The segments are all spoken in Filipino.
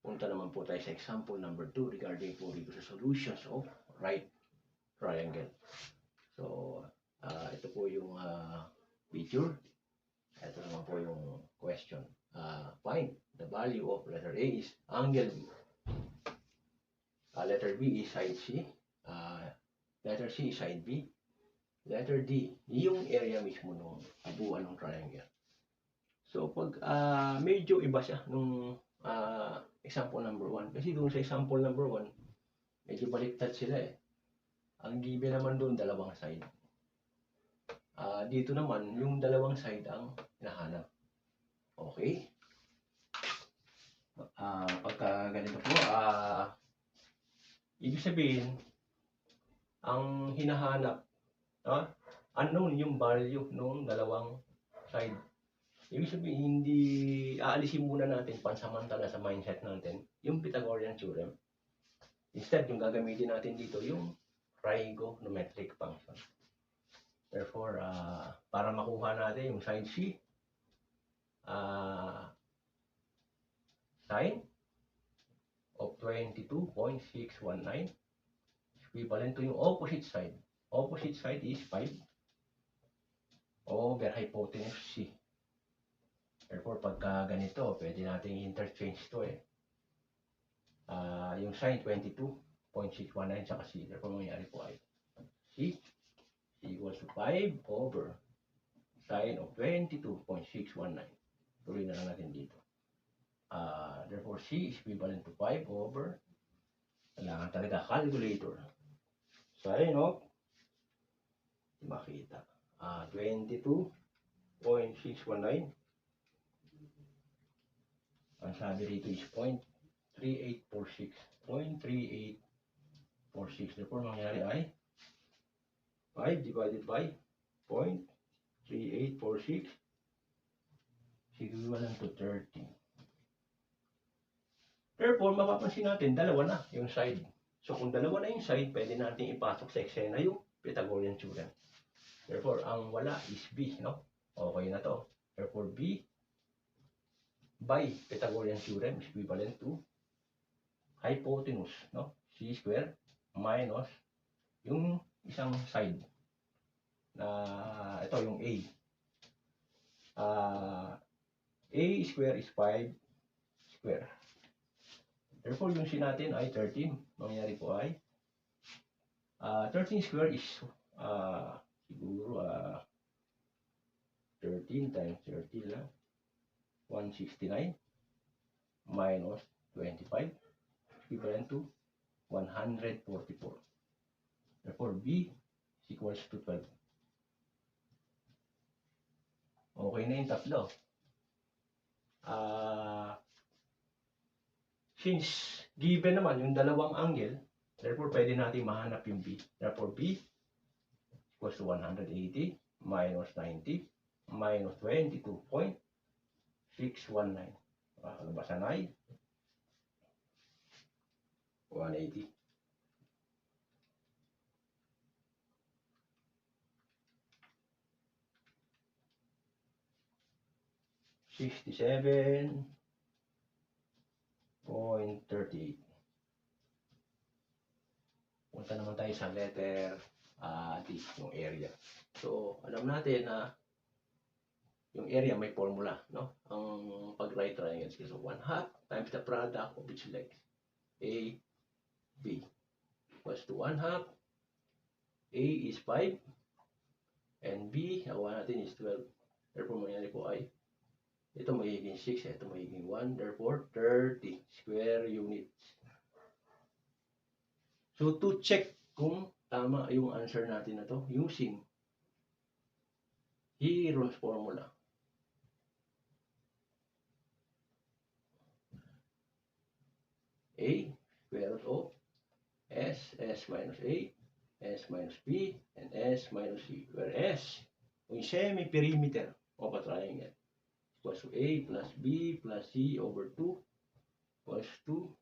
Punta naman po tayo sa example number 2 regarding po dito sa solutions of right triangle. So, ito po yung picture. Ito naman po yung question. Find the value of letter A is angle B. Letter B is side C. Letter C is side B. Letter D, yung area mismo ng kabuuan ng triangle. So, pag medyo iba siya nung example number 1. Kasi doon sa example number 1, medyo baliktad sila eh. Ang given naman doon, dalawang side. Dito naman, yung dalawang side ang hinahanap. Okay? Pagka ganito po, ibig sabihin, ang hinahanap, unknown yung value ng dalawang side. Ibig sabihin, hindi aalisin muna natin pansamantala sa mindset natin yung Pythagorean theorem. Instead, yung gagamitin natin dito yung trigonometric function. Therefore, para makuha natin yung side C, sine of 22.619 equivalent to yung opposite side. Opposite side is 5 over hypotenuse C. Therefore, pagka ganito, pwede natin interchange to eh. Yung sine 22.619 saka C. Therefore, mangyari po ay C equals to 5 over sine of 22.619. Tuloy na lang natin dito. Therefore, C is equivalent to 5 over, kailangan talaga calculator. Sine of, makita, 22.619. Ang sabi rito is 0.3846. 0.3846. Therefore, mangyari ay 5 divided by 0.3846 is equivalent to 30. Therefore, mapapansin natin, dalawa na yung side. So, kung dalawa na yung side, pwede natin ipasok sa eksena yung Pythagorean theorem. Therefore, ang wala is B, no? Okay na to. Therefore, B by Pythagorean theorem is equivalent to hypotenuse, no? C square minus yung isang side na ito yung A. A square is 5 square. Therefore, yung C natin ay 13. Mangyari po ay 13 square is siguro 13 times 30 lang. 169 minus 25 equivalent to 144. Therefore, B is equals to 12. Okay na yung tatlo. Since given naman yung dalawang angle, therefore pwede natin mahanap yung B. Therefore, B equals to 180 minus 90 minus 22.619. Kalabasan ay 180. $67.38. Punta naman tayo sa letter D, yung area. So, alam natin na yung area may formula, no? Ang pag-right triangle is 1/2 times the product of its legs. A, B equals to 1/2. A is 5 and B, nakuha natin is 12. Therefore, mangyari po ay ito magiging 6, ito magiging 1. Therefore, 30 square units. So, to check kung tama yung answer natin na to, using Heron's formula. A, square root of S minus A, S minus B, and S minus C. Where S, yung semi-perimeter of a triangle, equals to A plus B plus C over 2 equals to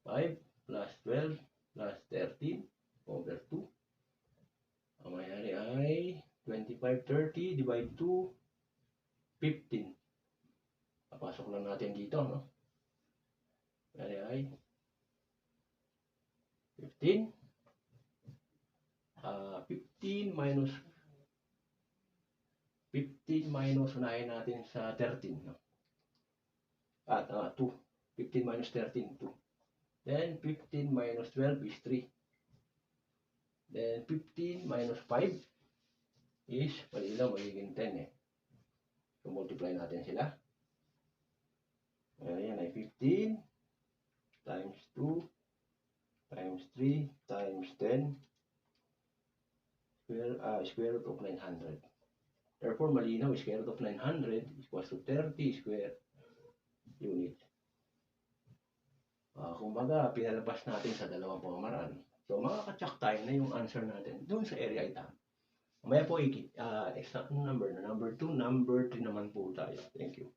5 plus 12 plus 13 over 2. Ang mayari ay 25, 30 divide 2, 15. Papasok lang natin dito, no? 15. 15 minus 15 minus unahin natin sa 13. No? At 2. 15 minus 13, 2. Then 15 minus 12 is 3. Then 15 minus 5 is, mali lang, magiging 10 eh. So multiply natin sila. Ayan ay 15 times 2 times 3 times 10 square root of 900. Therefore, malinaw, square root of 900 equals to 30 square units. Kumbaga, pinalabas natin sa dalawang pamamaraan. So, makaka-check tayo na yung answer natin doon sa area item. Mamaya po, exact number 2, number 3 naman po tayo. Thank you.